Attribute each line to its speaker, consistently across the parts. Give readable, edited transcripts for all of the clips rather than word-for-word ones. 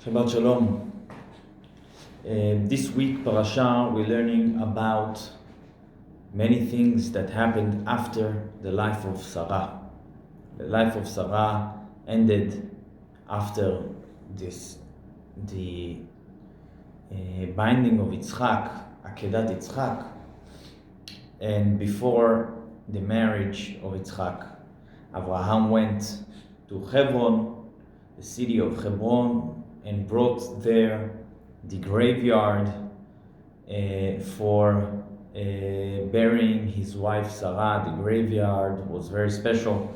Speaker 1: Shabbat Shalom. This week, Parasha, we're learning about many things that happened after the life of Sarah. The life of Sarah ended after the binding of Yitzchak, Akedat Yitzchak, and before the marriage of Yitzchak. Abraham went to Hebron, the city of Hebron, and brought there the graveyard for burying his wife Sarah. The graveyard was very special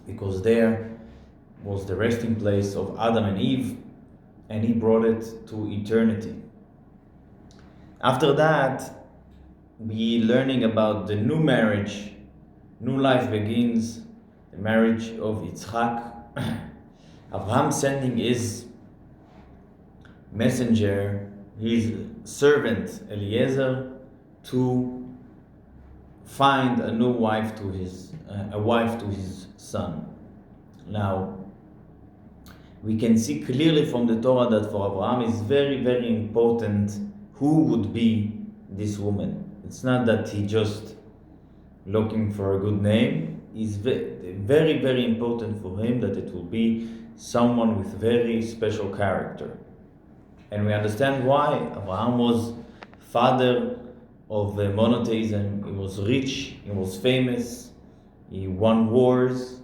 Speaker 1: because there was the resting place of Adam and Eve, and he brought it to eternity. After that, we learning about the new marriage. New life begins, the marriage of Yitzchak. Abraham sending his messenger, his servant Eliezer, to find a new wife to his son. Now, we can see clearly from the Torah that for Abraham is very, very important who would be this woman. It's not that he just looking for a good name. It's very, very important for him that it will be someone with very special character. And we understand why. Abraham was father of monotheism. He was rich, he was famous, he won wars,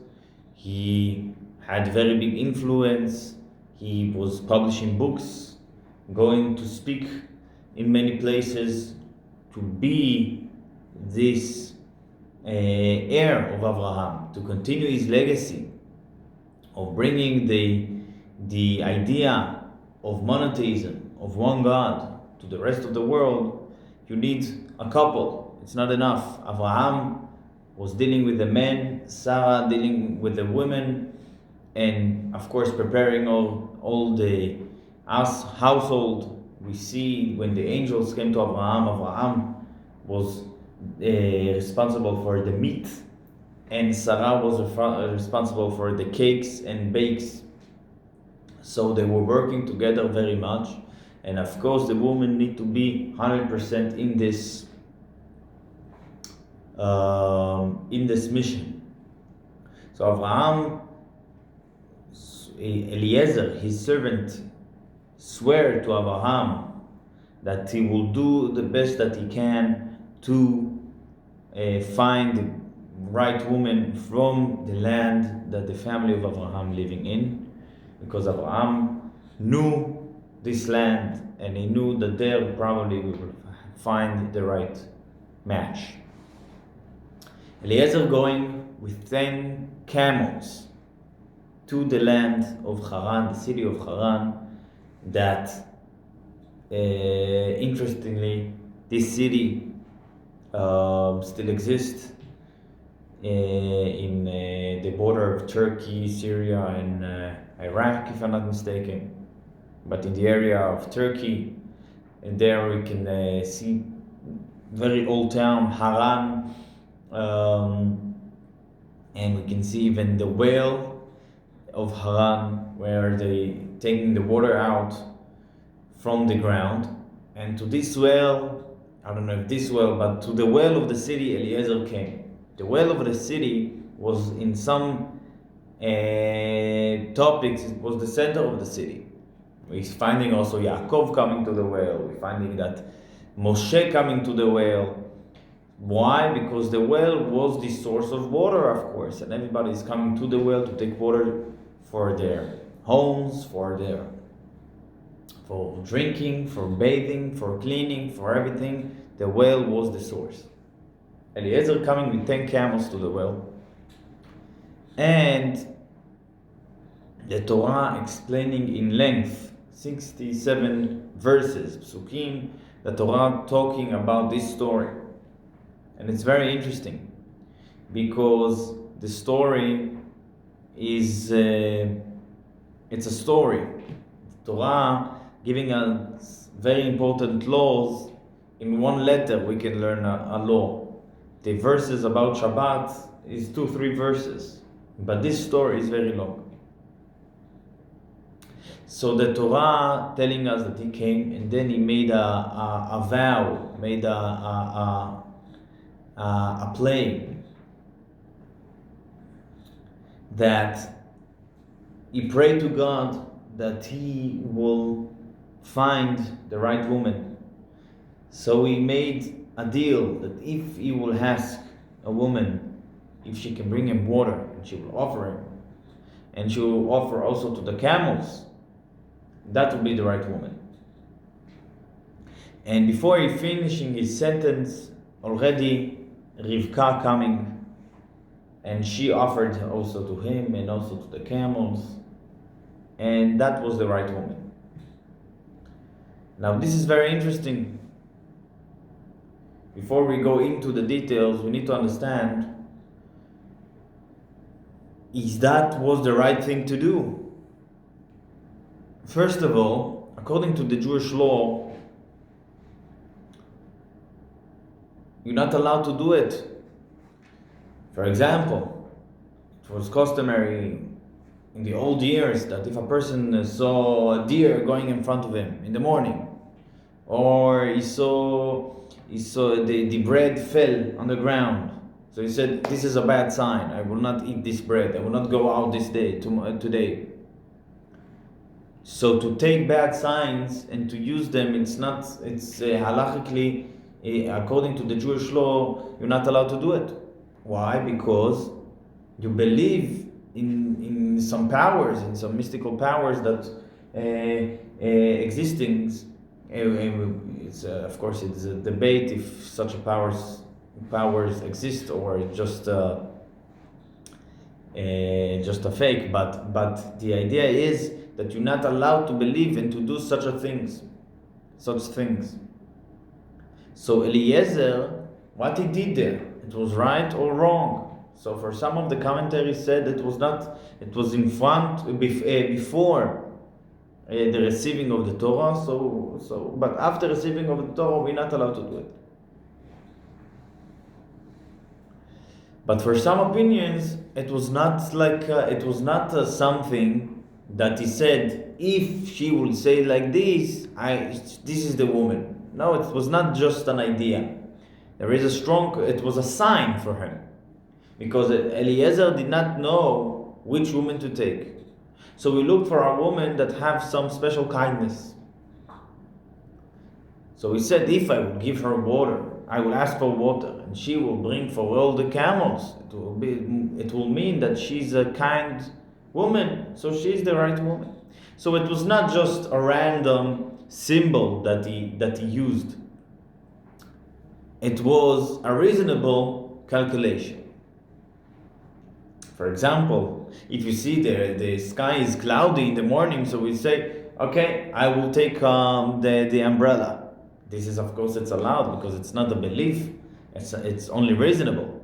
Speaker 1: he had very big influence, he was publishing books, going to speak in many places, to be this heir of Abraham, to continue his legacy of bringing the idea of monotheism, of one God, to the rest of the world. You need a couple. It's not enough. Abraham was dealing with the men, Sarah dealing with the women, and of course preparing all the household. We see when the angels came to Abraham, Abraham was responsible for the meat, and Sarah was responsible for the cakes and bakes. So they were working together very much, and of course the woman need to be 100% in this mission. So Abraham, Eliezer, his servant, swear to Abraham that he will do the best that he can to find the right woman from the land that the family of Abraham living in. Because Abraham knew this land, and he knew that there probably we will find the right match. Eliezer going with 10 camels to the land of Haran, the city of Haran, that interestingly, this city still exists in the border of Turkey, Syria, and Iraq, if I'm not mistaken, but in the area of Turkey, and there we can see very old town Haran, and we can see even the well of Haran, where they taking the water out from the ground, and to this well, I don't know if this well, but to the well of the city Eliezer came. The well of the city was in some topics, it was the center of the city. We're finding also Yaakov coming to the well. We're finding that Moshe coming to the well. Why? Because the well was the source of water, of course, and everybody is coming to the well to take water for their homes, for drinking, for bathing, for cleaning, for everything. The well was the source. Eliezer coming with 10 camels to the well, and the Torah explaining in length 67 verses, psukim, the Torah talking about this story. And it's very interesting because the story is it's a story. The Torah giving us very important laws. In one letter we can learn a law. The verses about Shabbat is 2-3 verses, but this story is very long. So the Torah telling us that he came and then he made a vow, made a play that he prayed to God that he will find the right woman. So he made a deal that if he will ask a woman if she can bring him water, and she will offer him, and she will offer also to the camels, that will be the right woman. And before he finishing his sentence, already Rivka coming, and she offered also to him and also to the camels, and that was the right woman. Now this is very interesting. Before we go into the details, we need to understand, is that was the right thing to do? First of all, according to the Jewish law, you're not allowed to do it. For example, it was customary in the old years that if a person saw a deer going in front of him in the morning, or he saw the bread fell on the ground, so he said, this is a bad sign, I will not eat this bread, I will not go out this day, today. So to take bad signs and to use them, it's halachically, according to the Jewish law, you're not allowed to do it. Why? Because you believe in some powers, in some mystical powers that existing. Of course, it's a debate if such a powers exist or just a fake. But the idea is that you're not allowed to believe and to do such things. So Eliezer, what he did there, it was right or wrong. So for some of the commentaries said it was not. It was in front before the receiving of the Torah. But after receiving of the Torah, we're not allowed to do it. But for some opinions, it was not like something that he said, if she will say like this, this is the woman. No, it was not just an idea. It was a sign for him. Because Eliezer did not know which woman to take. So we looked for a woman that have some special kindness. So he said, if I will give her water, I will ask for water, and she will bring for all the camels. It will mean that she's a kind woman, so she's the right woman. So it was not just a random symbol that he used. It was a reasonable calculation. For example, if you see the sky is cloudy in the morning, so we say, okay, I will take the umbrella. This is, of course, it's allowed because it's not a belief. It's only reasonable.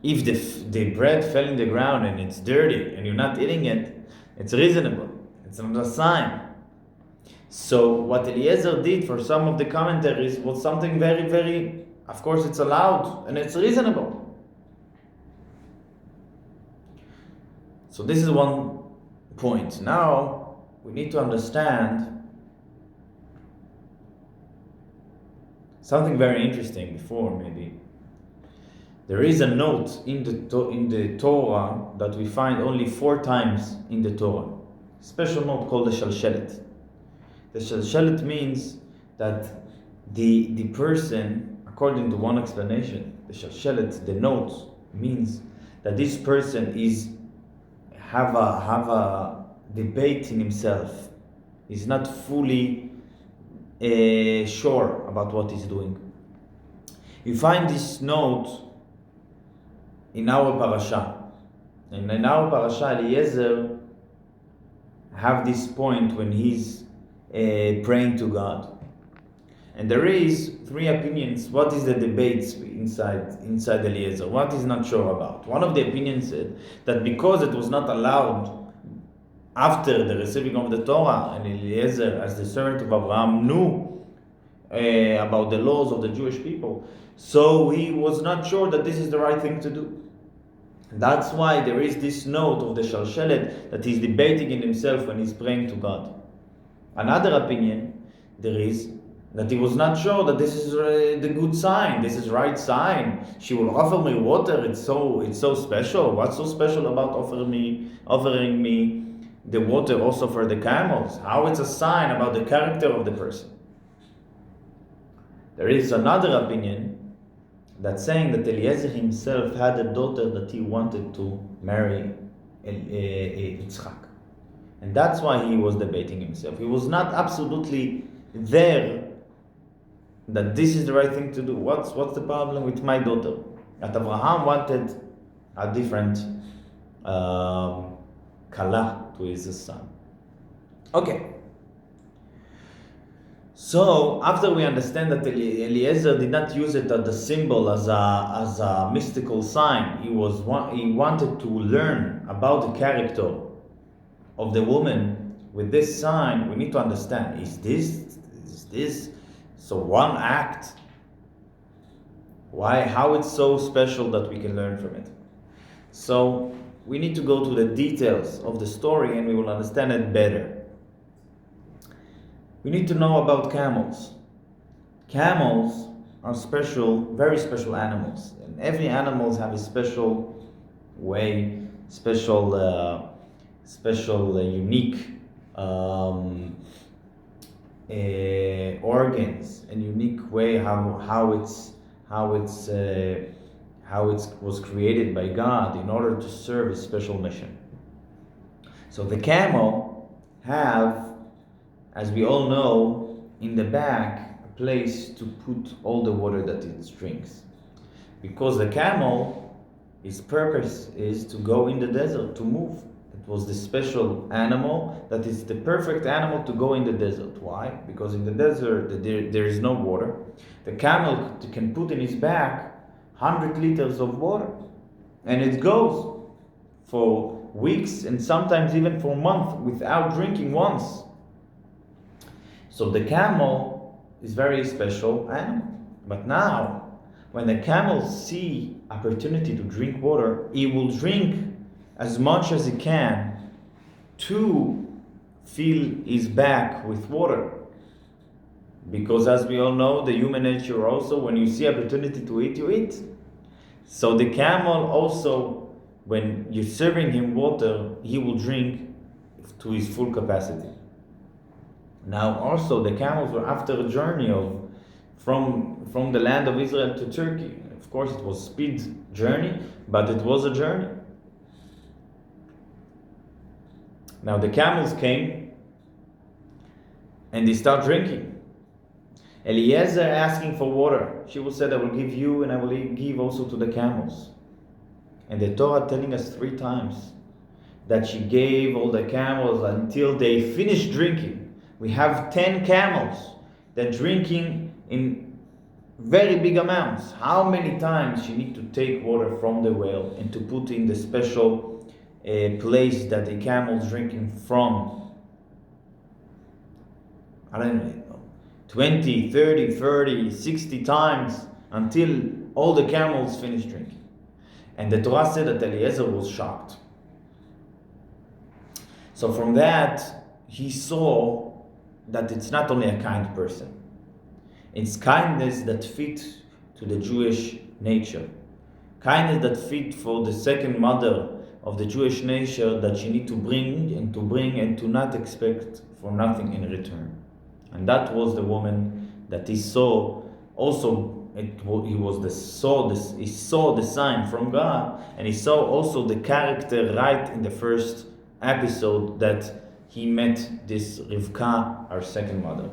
Speaker 1: If the bread fell in the ground and it's dirty and you're not eating it, it's reasonable. It's not a sign. So what Eliezer did for some of the commentaries was something very, very, of course, it's allowed and it's reasonable. So this is one point. Now we need to understand something very interesting before maybe. There is a note in the Torah that we find only 4 times in the Torah. A special note called the Shalshelet. The Shalshelet means that the person, according to one explanation, the Shalshelet, the note, means that this person is have a debate in himself. He's not fully sure about what he's doing. You find this note in our parasha. And in our parasha, Eliezer have this point when he's praying to God. And there is 3 opinions. What is the debates inside Eliezer? What he's not sure about. One of the opinions said that because it was not allowed after the receiving of the Torah, and Eliezer, as the servant of Abraham, knew about the laws of the Jewish people, so he was not sure that this is the right thing to do. That's why there is this note of the Shalshelet that he's debating in himself when he's praying to God. Another opinion there is that he was not sure that this is the good sign, this is right sign. She will offer me water. It's so special. What's so special about offering me the water also for the camels? How it's a sign about the character of the person. There is another opinion that's saying that Eliezer himself had a daughter that he wanted to marry Yitzchak. And that's why he was debating himself. He was not absolutely there that this is the right thing to do. What's the problem with my daughter? That Abraham wanted a different kala to his son. Okay. So after we understand that Eliezer did not use it as a symbol, as a mystical sign, he wanted to learn about the character of the woman with this sign. We need to understand: is this so one act? Why? How it's so special that we can learn from it? So we need to go to the details of the story, and we will understand it better. We need to know about camels. Camels are special, very special animals, and every animal has a special way, unique organs, and unique way how it was created by God in order to serve a special mission. So the camel have, as we all know, in the back, a place to put all the water that it drinks. Because the camel, its purpose is to go in the desert, to move. It was the special animal that is the perfect animal to go in the desert. Why? Because in the desert, there is no water. The camel can put in his back 100 liters of water. And it goes for weeks and sometimes even for months without drinking once. So the camel is very special animal. But now, when the camel see opportunity to drink water, he will drink as much as he can to fill his back with water. Because as we all know, the human nature also, when you see opportunity to eat, you eat. So the camel also, when you're serving him water, he will drink to his full capacity. Now also the camels were after a journey from the land of Israel to Turkey. Of course it was a speed journey, but it was a journey. Now the camels came and they start drinking. Eliezer asking for water. She will say, I will give you and I will give also to the camels. And the Torah telling us 3 times that she gave all the camels until they finished drinking. We have 10 camels that drinking in very big amounts. How many times she need to take water from the well and to put in the special place that the camels drinking from? I don't know, 20, 30, 30, 60 times until all the camels finish drinking. And the Torah said that Eliezer was shocked. So from that, he saw that it's not only a kind person. It's kindness that fit to the Jewish nature. Kindness that fit for the second mother of the Jewish nature, that she need to bring and to not expect for nothing in return. And that was the woman that he saw. Also, he saw the sign from God, and he saw also the character right in the first episode that he met this Rebbeca, our second mother.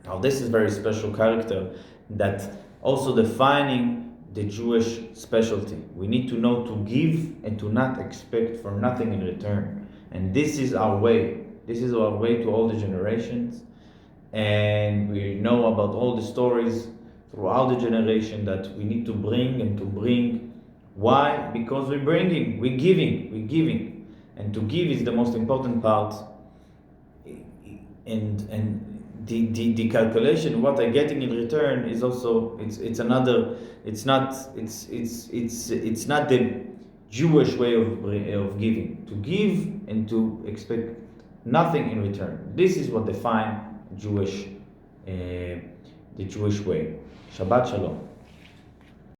Speaker 1: Now this is very special character that also defining the Jewish specialty. We need to know to give and to not expect for nothing in return. And this is our way. This is our way to all the generations. And we know about all the stories throughout the generation that we need to bring and to bring. Why? Because we're bringing, we're giving. And to give is the most important part, and the calculation, what I'm getting in return, is also it's not the Jewish way of giving, to give and to expect nothing in return. This is what defines Jewish, the Jewish way. Shabbat Shalom.